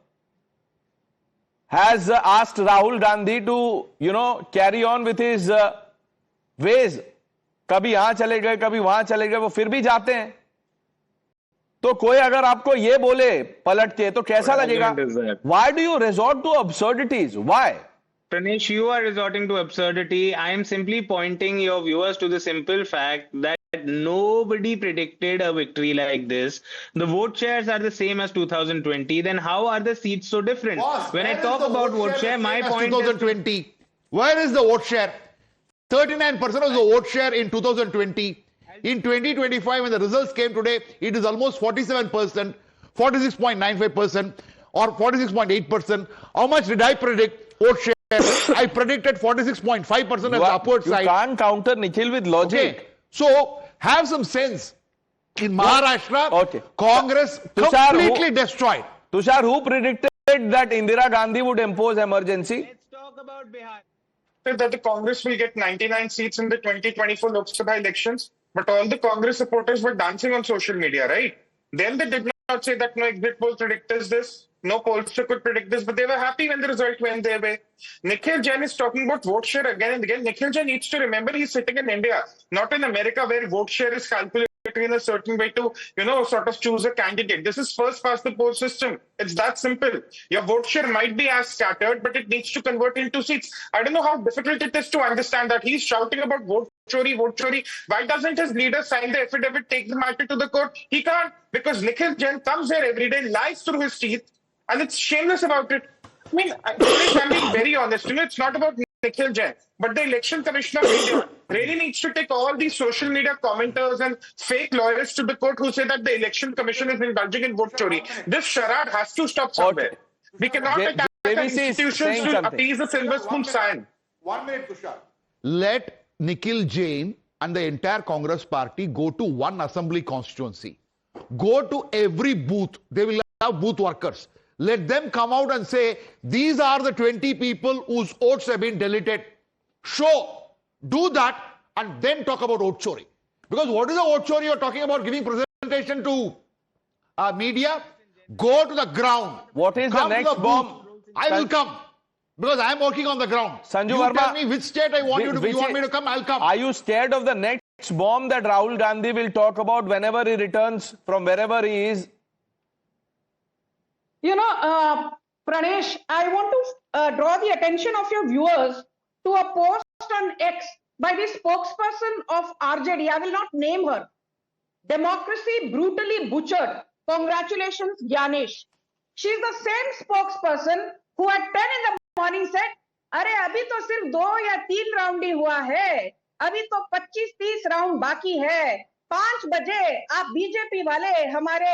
has asked Rahul Gandhi to, carry on with his ways. कभी यहाँ चले गए, कभी वहां चले गए, वो फिर भी जाते हैं. तो कोई अगर आपको ये बोले पलट के तो कैसा लगेगा? Why do you resort to absurdities? Why? Pranesh, you are resorting to absurdity. I am simply pointing your viewers to the simple fact that nobody predicted a victory like this. The vote shares are the same as 2020. Then how are the seats so different? Boss, when I talk about vote share, my point 2020. Where is the vote share? 39% of the vote share in 2020. In 2025, when the results came today, it is almost 47%, 46.95%, or 46.8%. How much did I predict vote share? I predicted 46.5% as the upward side. You can't counter Nikhil with logic. Okay. So, have some sense. In Maharashtra, Congress completely destroyed. Tushar, who predicted that Indira Gandhi would impose emergency? Let's talk about Bihar. That the Congress will get 99 seats in the 2024 Lok Sabha elections, but all the Congress supporters were dancing on social media, right? Then they did not say that no exit poll predicts this. No pollster could predict this, but they were happy when the result went their way. Nikhil Jain is talking about vote share again and again. Nikhil Jain needs to remember he's sitting in India, not in America, where vote share is calculated in a certain way to, sort of choose a candidate. This is first past the post system. It's that simple. Your vote share might be as scattered, but it needs to convert into seats. I don't know how difficult it is to understand that. He's shouting about vote chori, vote chori. Why doesn't his leader sign the affidavit, take the matter to the court? He can't, because Nikhil Jain comes here every day, lies through his teeth, and it's shameless about it. I mean, I'm being very honest. It's not about Nikhil Jain, but the Election Commission of India really needs to take all these social media commenters and fake lawyers to the court who say that the Election Commission is indulging in vote chori. This charade has to stop somewhere. We cannot attack institutions to appease the silver spoon sign. 1 minute, Tushar. Let Nikhil Jain and the entire Congress party go to one assembly constituency. Go to every booth. They will have booth workers. Let them come out and say, these are the 20 people whose votes have been deleted. Show, do that, and then talk about vote chori. Because what is the vote chori you're talking about? Giving presentation to media? Go to the ground. What is the next bomb? I will come. Because I am working on the ground. Sanju you Verma, tell me which state I want you to be. You want me to come? I'll come. Are you scared of the next bomb that Rahul Gandhi will talk about whenever he returns from wherever he is? Pranesh, I want to draw the attention of your viewers to a post on X by the spokesperson of RJD. I will not name her. Democracy brutally butchered. Congratulations, Gyanesh. She is the same spokesperson who at 10 in the morning said, अरे अभी तो सिर्फ 2 या 3 round ही हुआ है, अभी तो 25-30 round बाकी है. 5 बजे आप बीजेपी वाले हमारे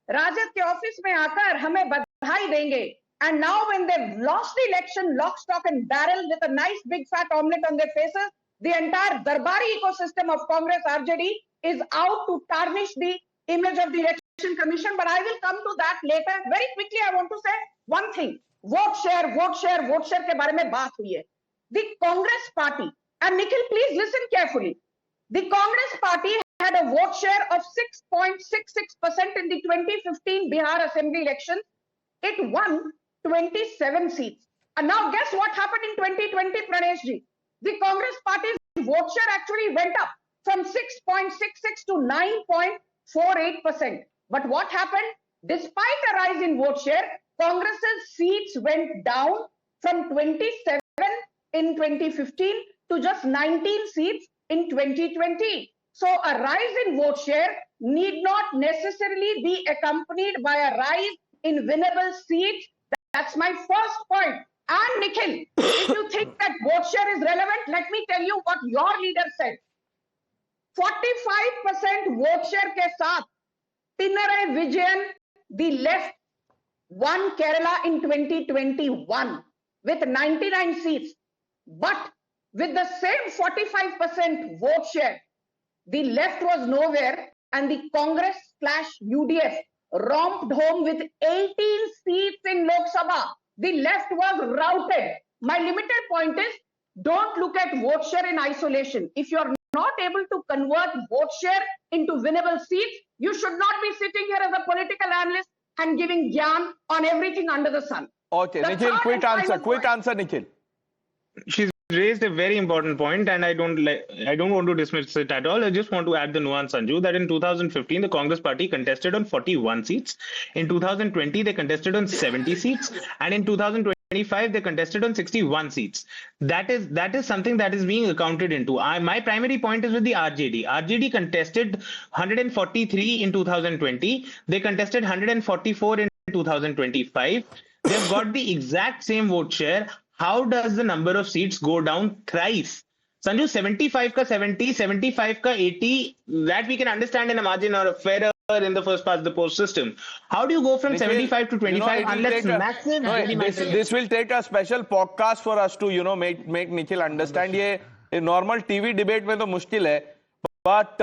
राजद के ऑफिस में आकर हमें बधाई देंगे. And now when they've lost the election, lock, stock and barrel with a nice big fat omelette on their faces, the entire Darbari ecosystem of Congress RJD is out to tarnish the image of the Election Commission. But I will come to that later. Very quickly, I want to say one thing. Vote share के बारे में बात हुई है. The Congress party, and Nikhil, please listen carefully. The Congress party had a vote share of 6.66% in the 2015 Bihar Assembly elections. It won 27 seats. And now guess what happened in 2020, Pranesh ji? The Congress party's vote share actually went up from 6.66 to 9.48%. But what happened? Despite a rise in vote share, Congress's seats went down from 27 in 2015 to just 19 seats in 2020. So a rise in vote share need not necessarily be accompanied by a rise in winnable seats. That's my first point. And Nikhil, if you think that vote share is relevant, let me tell you what your leader said. 45% vote share के साथ Pinarayi Vijayan, the left, won Kerala in 2021 with 99 seats. But with the same 45% vote share, the left was nowhere and the Congress/UDF romped home with 18 seats in Lok Sabha. The left was routed. My limited point is, don't look at vote share in isolation. If you're not able to convert vote share into winnable seats, you should not be sitting here as a political analyst and giving gyan on everything under the sun. Okay, Nikhil, quick answer, Nikhil. She's raised a very important point, and I don't want to dismiss it at all. I just want to add the nuance, Sanju, that in 2015 the Congress party contested on 41 seats. In 2020 they contested on 70 seats, and in 2025 they contested on 61 seats. That is something that is being accounted into. My primary point is with the RJD. RJD contested 143 in 2020. They contested 144 in 2025. They've got the exact same vote share. How does the number of seats go down thrice? Sanju, 75 ka 70, 75 ka 80, that we can understand in a margin or a fair error in the first past the post system. How do you go from 75 to 25 unless massive? This will take a special podcast for us to, make Nikhil understand. ये normal TV debate में तो मुश्किल है. But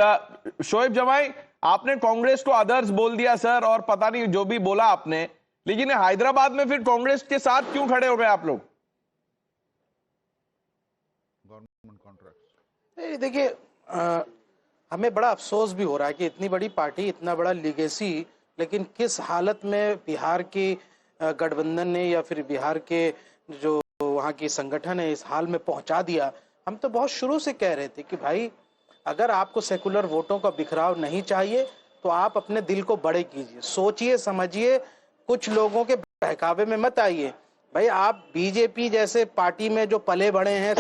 Shoaib जमाई, आपने कांग्रेस को others बोल दिया सर, और पता नहीं जो भी बोला आपने, लेकिन हैदराबाद में फिर कांग्रेस के साथ क्यों खड़े हो गए आप लोग? देखिए, हमें बड़ा अफसोस भी हो रहा है कि इतनी बड़ी पार्टी, इतना बड़ा लीगेसी, लेकिन किस हालत में बिहार की गठबंधन ने या फिर बिहार के जो वहाँ की संगठन है इस हाल में पहुंचा दिया. हम तो बहुत शुरू से कह रहे थे कि भाई अगर आपको सेकुलर वोटों का बिखराव नहीं चाहिए तो आप अपने दिल को बड़े कीजिए, सोचिए समझिए, कुछ लोगों के बहकावे में मत आइए. भाई आप बीजेपी जैसे पार्टी में जो पले बड़े हैं,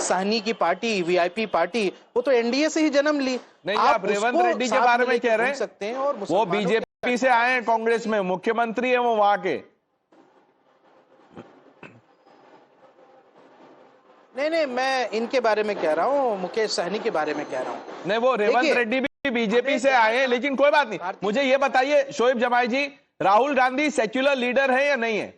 साहनी की पार्टी, वीआईपी पार्टी, वो तो एनडीए से ही जन्म ली. नहीं, आप रेवंत रेड्डी के बारे में कह रहे हैं सकते हैं, और वो बीजेपी से आए हैं, कांग्रेस में मुख्यमंत्री है वो वहां के. नहीं, मैं इनके बारे में कह रहा हूँ, मुकेश सहनी के बारे में कह रहा हूँ. नहीं, वो रेवंत रेड्डी भी बीजेपी से आए हैं, लेकिन कोई बात नहीं. मुझे ये बताइए शोएब जमाई जी, राहुल गांधी सेक्युलर लीडर है या नहीं है?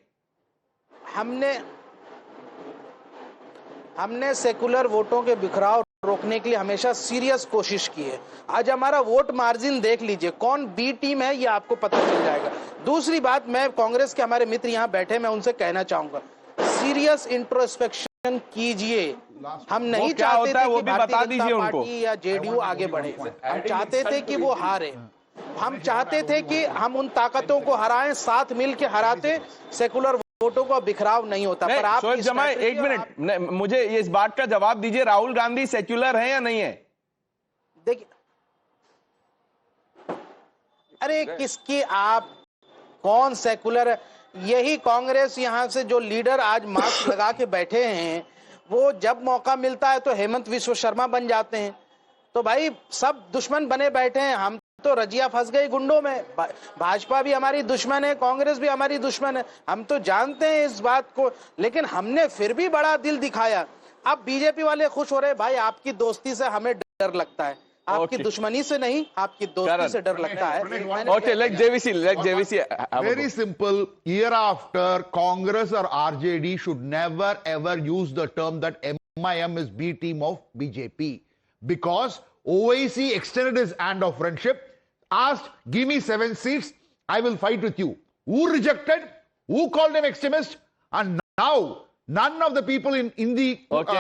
हमने सेकुलर वोटों के बिखराव रोकने के लिए हमेशा सीरियस कोशिश की है. आज हमारा वोट मार्जिन देख लीजिए, कौन बी टीम है ये आपको पता चल जाएगा. दूसरी बात, मैं कांग्रेस के हमारे मित्र यहाँ बैठे, मैं उनसे कहना चाहूंगा, सीरियस इंट्रोस्पेक्शन कीजिए. हम नहीं चाहते थे कि भारतीय जनता पार्टी या जेडीयू आगे बढ़े. हम चाहते थे कि वो हारे. हम चाहते थे कि हम उन ताकतों को हराएं, साथ मिलकर हराते, सेकुलर वोटों का बिखराव नहीं होता. पर आप शोएब जमाई, एक मिनट, मुझे इस बात का जवाब दीजिए, राहुल गांधी सेक्युलर है या नहीं है? देखिए, अरे किसकी, आप कौन सेकुलर है? यही कांग्रेस यहाँ से जो लीडर आज मास्क लगा के बैठे हैं, वो जब मौका मिलता है तो हेमंत विश्व शर्मा बन जाते हैं. तो भाई सब दुश्मन बने बैठे हैं. हम तो रजिया फंस गई गुंडों में। भाजपा भी हमारी दुश्मन है, कांग्रेस भी हमारी दुश्मन है, हम तो जानते हैं इस बात को, लेकिन हमने फिर भी बड़ा दिल दिखाया। अब बीजेपी वाले खुश हो रहे, भाई आपकी दोस्ती से हमें डर लगता है, आपकी दुश्मनी से नहीं, आपकी दोस्ती से डर लगता है। Okay, let JVC. Very simple. Hereafter, Congress or RJD should never ever use the term that MIM is B team of BJP, because OIC extended his hand of friendship, asked, give me 7 seats, I will fight with you. Who rejected? Who called him extremist? And now, none of the people in the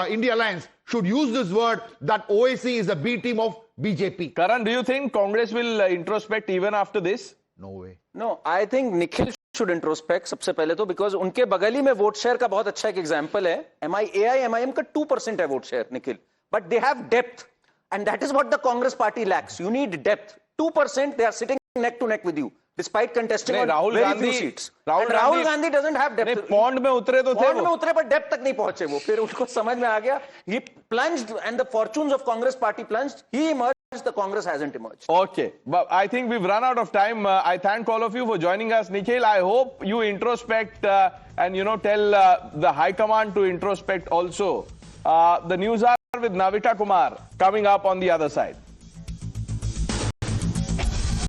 India Alliance should use this word that OIC is a B team of BJP. Karan, do you think Congress will introspect even after this? No way. No, I think Nikhil should introspect सबसे पहले तो, because उनके बगली में vote share का बहुत अच्छा एक एग्जांपल है। MIM का 2% है vote share Nikhil, but they have depth, and that is what the Congress party lacks. You need depth. 2%, they are sitting neck to neck with you, despite contesting on very few seats. Rahul Gandhi doesn't have depth. Pond में उतरे तो थे, pond में उतरे पर depth तक नहीं पहुंचे वो, फिर उनको समझ में आ गया, he plunged and the fortunes of Congress party plunged, he emerged, the Congress hasn't emerged. Okay, but I think we've run out of time. I thank all of you for joining us. Nikhil, I hope you introspect and tell the High Command to introspect also. The news are with Navita Kumar coming up on the other side.